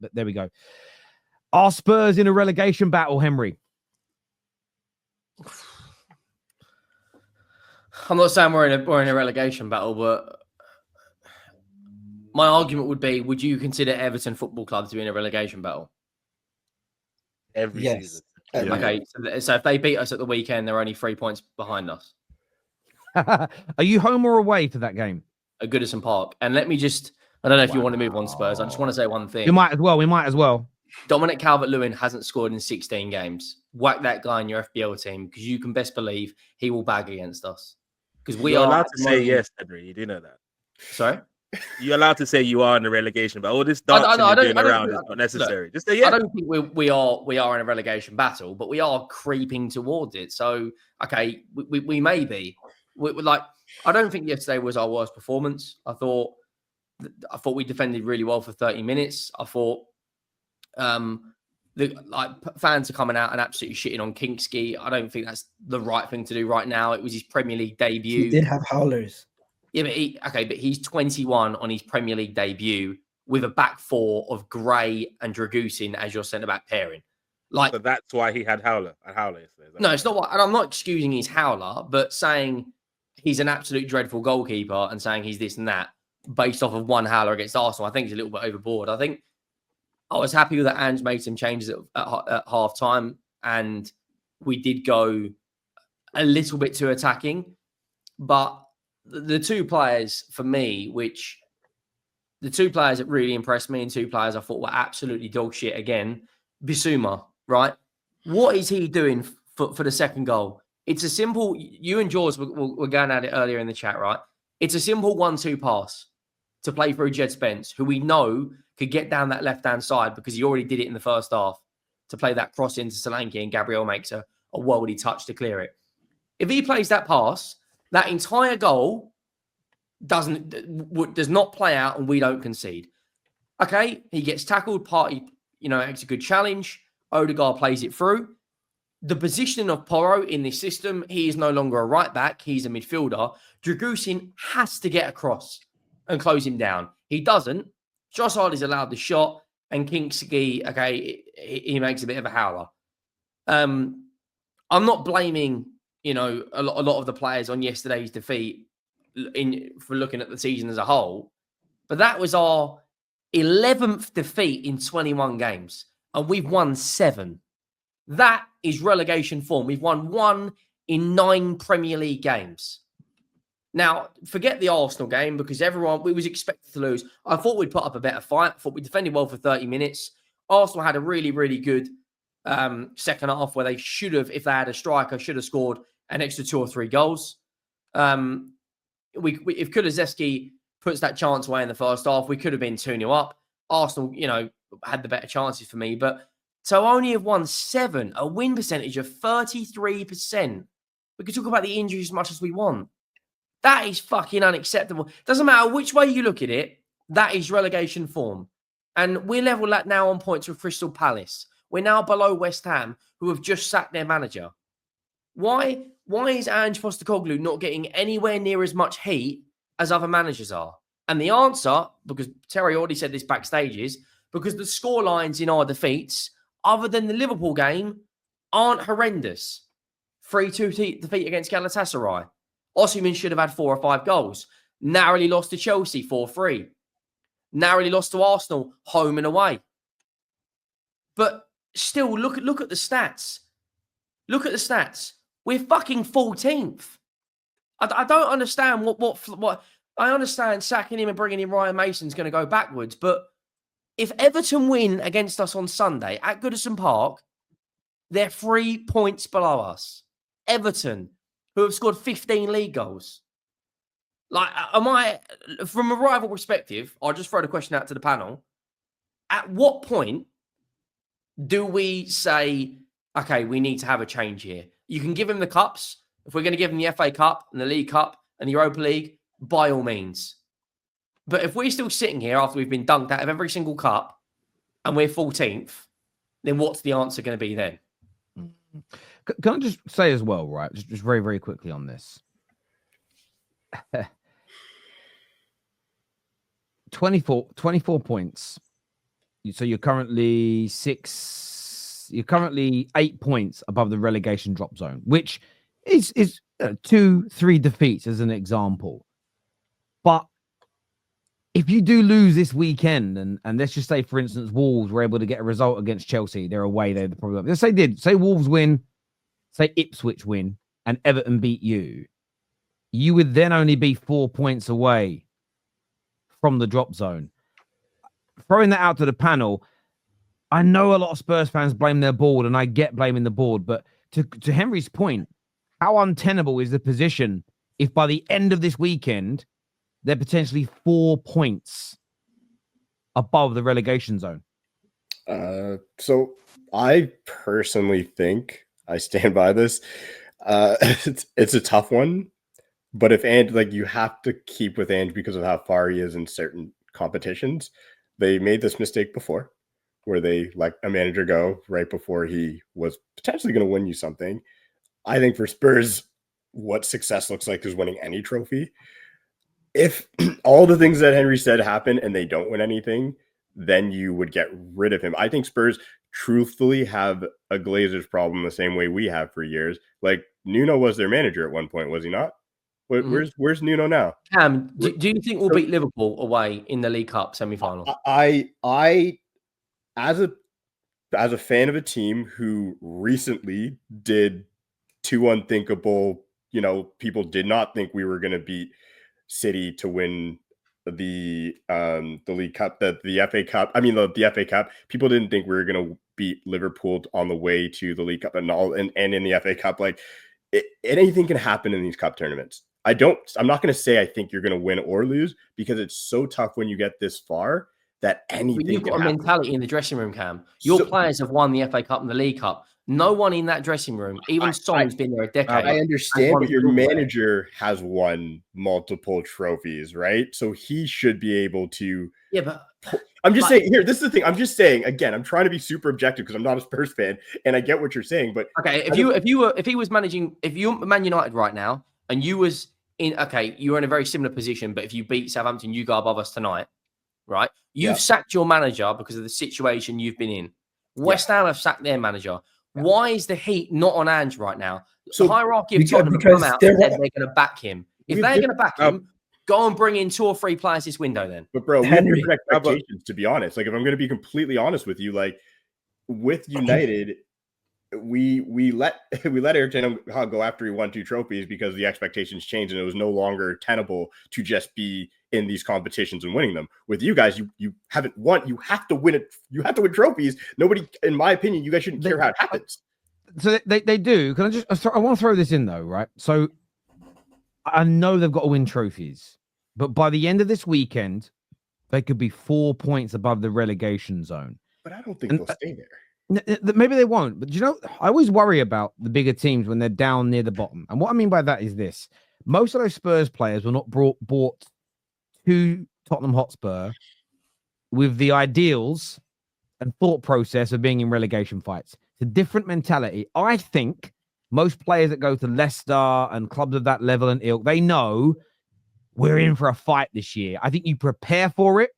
But there we go. Are Spurs in a relegation battle, Henry? I'm not saying we're in a relegation battle, but my argument would be: would you consider Everton Football Club to be in a relegation battle? Every season. Okay, so if they beat us at the weekend, they're only 3 points behind us. Are you home or away for that game? At Goodison Park. And let me I don't know if you want to move on Spurs. I just want to say one thing. We might as well. Dominic Calvert-Lewin hasn't scored in 16 games. Whack that guy in your FPL team, because you can best believe he will bag against us. Because You're allowed to say yes, Henry. You do know that. Sorry? You're allowed to say you are in the relegation, but all this dancing you're doing around is not necessary. Look, just say yes. I don't think we are in a relegation battle, but we are creeping towards it. So, okay, we may be. I don't think yesterday was our worst performance. I thought we defended really well for 30 minutes. I thought fans are coming out and absolutely shitting on Kingsky. I don't think that's the right thing to do right now. It was his Premier League debut. He did have howlers. Yeah, but he's 21 on his Premier League debut with a back four of Gray and Dragusin as your centre-back pairing. So that's why he had a howler yesterday. No, it's not what, and I'm not excusing his howler, but saying he's an absolute dreadful goalkeeper and saying he's this and that based off of one howler against Arsenal, I think is a little bit overboard. I think I was happy with that Ange made some changes at half time, and we did go a little bit too attacking. But the two players for me, the two players that really impressed me and two players I thought were absolutely dog shit again, Bissouma, right? What is he doing for the second goal? It's a simple, you and Jaws were going at it earlier in the chat, right? It's a simple 1-2 pass to play through Jed Spence, who we know could get down that left-hand side because he already did it in the first half, to play that cross into Solanke, and Gabriel makes a worldy touch to clear it. If he plays that pass, that entire goal does not play out and we don't concede. Okay, he gets tackled, Partey, makes a good challenge. Odegaard plays it through. The positioning of Porro in this system, he is no longer a right back, he's a midfielder. Dragusin has to get across and close him down. He doesn't. Trossard is allowed the shot, and Kingsky, okay, he makes a bit of a howler. I'm not blaming, a lot of the players on yesterday's defeat for looking at the season as a whole, but that was our 11th defeat in 21 games, and we've won 7. That is relegation form. We've won 1 in 9 Premier League games. Now, forget the Arsenal game, because we was expected to lose. I thought we'd put up a better fight. I thought we defended well for 30 minutes. Arsenal had a really, really good second half where they should have, if they had a striker, should have scored an extra 2 or 3 goals. If Kulusevski puts that chance away in the first half, we could have been 2-0 up. Arsenal, had the better chances for me. But to only have won 7, a win percentage of 33%. We could talk about the injuries as much as we want. That is fucking unacceptable. Doesn't matter which way you look at it, that is relegation form. And we're level that now on points with Crystal Palace. We're now below West Ham, who have just sacked their manager. Why is Ange Postecoglou not getting anywhere near as much heat as other managers are? And the answer, because Terry already said this backstage, is because the scorelines in our defeats, other than the Liverpool game, aren't horrendous. 3-2 defeat against Galatasaray. Osimhen should have had 4 or 5 goals. Narrowly lost to Chelsea 4-3. Narrowly lost to Arsenal home and away. But still, look at the stats. Look at the stats. We're fucking 14th. I don't understand what I understand sacking him and bringing in Ryan Mason's going to go backwards. But if Everton win against us on Sunday at Goodison Park, they're 3 points below us. Everton, who have scored 15 league goals. From a rival perspective, I'll just throw the question out to the panel. At what point do we say, okay, we need to have a change here? You can give him the cups. If we're going to give him the FA Cup and the League Cup and the Europa League, by all means. But if we're still sitting here after we've been dunked out of every single cup and we're 14th, then what's the answer going to be then? Can I just say as well, right? Just very, very quickly on this. 24 points So you're currently 8 points above the relegation drop zone, which is 2-3 defeats as an example. But if you do lose this weekend, and let's just say, for instance, Wolves were able to get a result against Chelsea, they're away, they're the problem. Let's say Wolves win, say Ipswich win, and Everton beat you, you would then only be 4 points away from the drop zone. Throwing that out to the panel, I know a lot of Spurs fans blame their board, and I get blaming the board, but to Henry's point, how untenable is the position if by the end of this weekend, they're potentially 4 points above the relegation zone? So I personally think, I stand by this, it's a tough one, but if Ange, like, you have to keep with Ange because of how far he is in certain competitions. They made this mistake before where they let a manager go right before he was potentially going to win you something. I think for Spurs, what success looks like is winning any trophy. If all the things that Henry said happen and they don't win anything, then you would get rid of him. I think Spurs truthfully have a Glazers problem the same way we have for years. Like, Nuno was their manager at one point, was he not? Where's Nuno now? Cam, do you think we'll beat Liverpool away in the League Cup semi-final? I as a fan of a team who recently did two unthinkable, people did not think we were going to beat City to win the League Cup, the FA Cup. I mean, the FA Cup. People didn't think we were going to beat Liverpool on the way to the League Cup and in the FA Cup. Like, anything can happen in these cup tournaments. I'm not going to say I think you're going to win or lose, because it's so tough when you get this far that anything. You've got a mentality in the dressing room, Cam. Your players have won the FA Cup and the League Cup. No one in that dressing room, even Son's been there a decade. I understand, but your manager has won multiple trophies, right? So he should be able to. Yeah, but I'm just saying here. This is the thing. I'm just saying again. I'm trying to be super objective because I'm not a Spurs fan, and I get what you're saying. But okay, if you're Man United right now, and you were in a very similar position, but if you beat Southampton, you go above us tonight, right? You've sacked your manager because of the situation you've been in. West Ham have sacked their manager. Yeah. Why is the heat not on Ange right now? So the hierarchy of Tottenham have come out and said they're going to back him. If they're going to back him, go and bring in 2 or 3 players this window then. But bro, we have different expectations, to be honest. Like, if I'm going to be completely honest with you, like, with United, we let Eric Ten Hag go after he won 2 trophies because the expectations changed and it was no longer tenable to just be in these competitions and winning them. With you guys, you haven't won. You have to win it. You have to win trophies. Nobody, in my opinion, you guys shouldn't care how it happens. So they do. Can I want to throw this in though, right? So I know they've got to win trophies, but by the end of this weekend, they could be 4 points above the relegation zone. But I don't think they'll stay there. Maybe they won't, but I always worry about the bigger teams when they're down near the bottom. And what I mean by that is this: most of those Spurs players were not brought to Tottenham Hotspur with the ideals and thought process of being in relegation fights. It's a different mentality. I think most players that go to Leicester and clubs of that level and ilk, they know we're in for a fight this year. I think you prepare for it,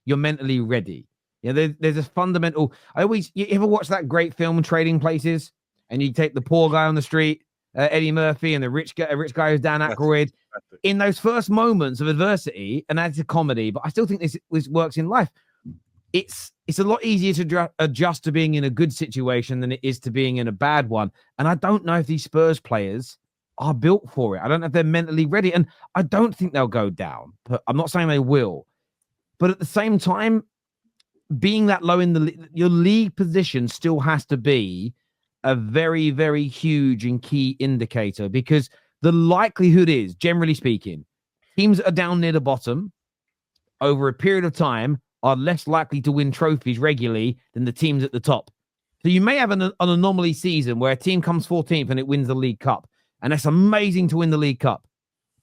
you're mentally ready. There's a fundamental. You ever watch that great film Trading Places, and you take the poor guy on the street, Eddie Murphy, and the rich guy who's Dan Aykroyd. In those first moments of adversity, and that's a comedy, but I still think this works in life. It's a lot easier to adjust to being in a good situation than it is to being in a bad one. And I don't know if these Spurs players are built for it. I don't know if they're mentally ready, and I don't think they'll go down. But I'm not saying they will. But at the same time, being that low in your league position still has to be a very, very huge and key indicator, because the likelihood is, generally speaking, teams that are down near the bottom over a period of time are less likely to win trophies regularly than the teams at the top. So you may have an anomaly season where a team comes 14th and it wins the League Cup, and that's amazing to win the League Cup.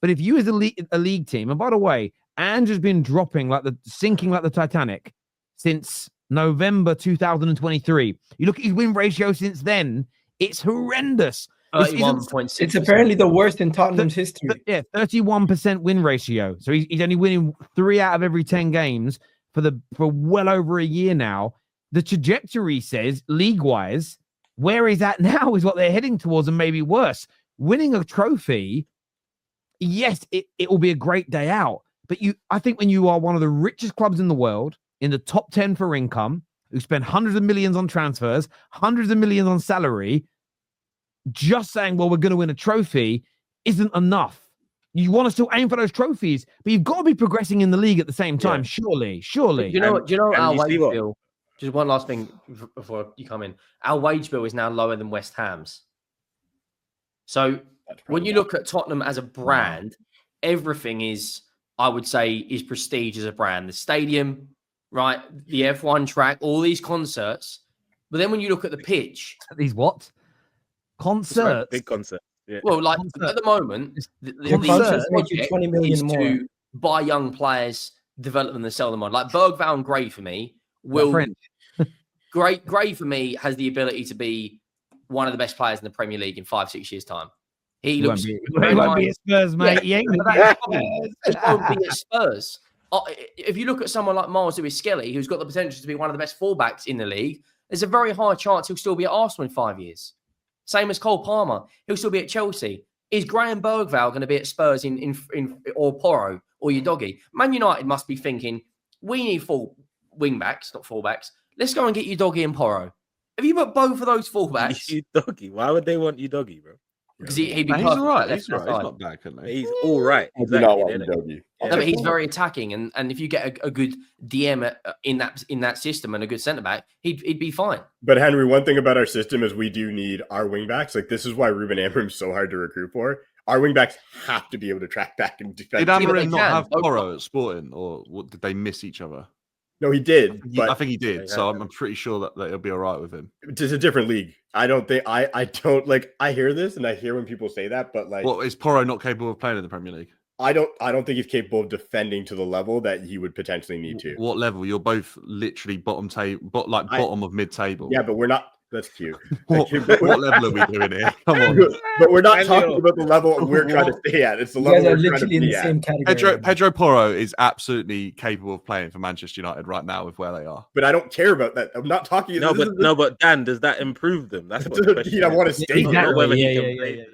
But if you as a league team, and by the way, Ange has been sinking like the Titanic since November 2023. You look at his win ratio since then, it's horrendous. 31.6%. It's apparently the worst in Tottenham's history. 31% win ratio. So he's only winning 3 out of every 10 games for well over a year now. The trajectory says, league-wise, where he's at now is what they're heading towards, and maybe worse. Winning a trophy, yes, it will be a great day out. But I think when you are one of the richest clubs in the world, in the top 10 for income, who spend hundreds of millions on transfers, hundreds of millions on salary, just saying, well, we're going to win a trophy isn't enough. You want to still aim for those trophies, but you've got to be progressing in the league at the same time. Surely. Do you know what our wage what? bill? Just one last thing before you come in. Our wage bill is now lower than West Ham's. So when you look at Tottenham as a brand, everything is, I would say, is prestige as a brand. The stadium, right? The F1 track, all these concerts. But then when you look at the pitch, these what? Concerts? Big concert. Yeah. Well, like at the moment, the project 20 million is more. to buy young players, develop them, and sell them on. Like Bergvall and Gray for me will Gray for me has the ability to be one of the best players in the Premier League in 5-6 years' time. He won't be at Spurs, mate. Yeah, he won't be at Spurs. If you look at someone like Miles Lewis-Skelly, who's got the potential to be one of the best fullbacks in the league, there's a very high chance he'll still be at Arsenal in 5 years. Same as Cole Palmer. He'll still be at Chelsea. Is Graham Bergvall going to be at Spurs or Porro or Udogie? Man United must be thinking, we need full wing-backs, not full-backs. Let's go and get Udogie and Porro. Have you got both of those full-backs? Udogie. Why would they want Udogie, bro? Because he'd be He's perfect. all right. He's He's not bad, couldn't he? He's all right. I do not want Udogie. No, but he's very attacking, and if you get a good DM in that system and a good centre back, he'd be fine. But Henry, one thing about our system is we do need our wingbacks. Like this is why Ruben Amorim's so hard to recruit for. Our wingbacks have to be able to track back and defend. Did Amorim not have Porro at Sporting, or did they miss each other? No, he did. I think he did. So I'm pretty sure that it'll be all right with him. It's a different league. I don't think I don't like. I hear this and I hear when people say that, but like, Well, is Porro not capable of playing in the Premier League? I don't think he's capable of defending to the level that he would potentially need to. What level? You're both literally bottom of mid-table. Yeah, but we're not. That's cute. What level are we doing here? Come on. But we're not talking about the level we're trying to stay at. It's the You level guys are we're trying to literally in the be same at. category. Pedro Porro is absolutely capable of playing for Manchester United right now with where they are. But I don't care about that. I'm not talking. But Dan, does that improve them? That's what the question I want to stay there. Not whether he Yeah, can yeah, play. yeah.